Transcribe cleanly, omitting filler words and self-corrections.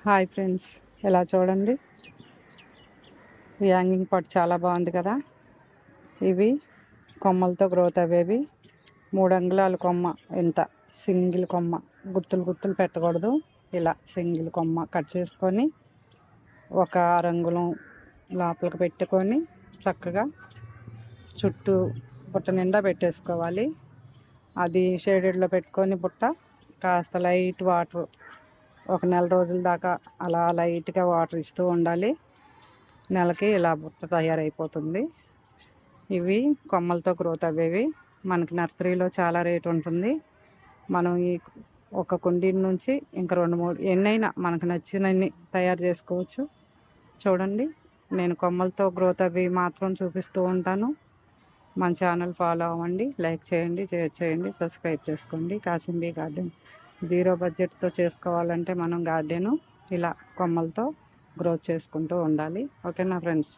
Hi friends, ఇలా చూడండి. ఈ హ్యాంగింగ్ పాట్ చాలా బాగుంది కదా. ఇవి కొమ్మలతో గ్రోత్ అవేవి. 3 అంగుళాల కొమ్మ. ఎంత సింగిల్ కొమ్మ, గుత్తులు గుత్తులు పెట్టకూడదు. ఇలా సింగిల్ కొమ్మ కట్ చేసుకొని ఒక అంగుళం లోపలికి పెట్టుకొని చక్కగా చుట్టూ బుట్ట నిండా పెట్టేసుకోవాలి. అది షేడెడ్లో పెట్టుకొని బుట్ట కాస్త లైట్ వాటర్ ఒక నెల రోజుల దాకా అలా లైట్గా వాటర్ ఇస్తూ ఉండాలి. నెలకి ఇలా బుట్ట తయారైపోతుంది. ఇవి కొమ్మలతో గ్రోత్ అయ్యేవి. మనకి నర్సరీలో చాలా రేట్ ఉంటుంది. మనం ఈ ఒక కుండీ నుంచి ఇంకా 2-3 ఎన్నైనా మనకు నచ్చినన్ని తయారు చేసుకోవచ్చు. చూడండి, నేను కొమ్మలతో గ్రోత్ అవి మాత్రం చూపిస్తూ ఉంటాను. మన ఛానల్ ఫాలో అవ్వండి, లైక్ చేయండి, షేర్ చేయండి, సబ్స్క్రైబ్ చేసుకోండి. కాసింబీ గార్డెన్. జీరో బడ్జెట్తో చేసుకోవాలంటే మనం గార్డెను ఇలా కొమ్మలతో గ్రోత్ చేసుకుంటూ ఉండాలి. ఓకేనా ఫ్రెండ్స్?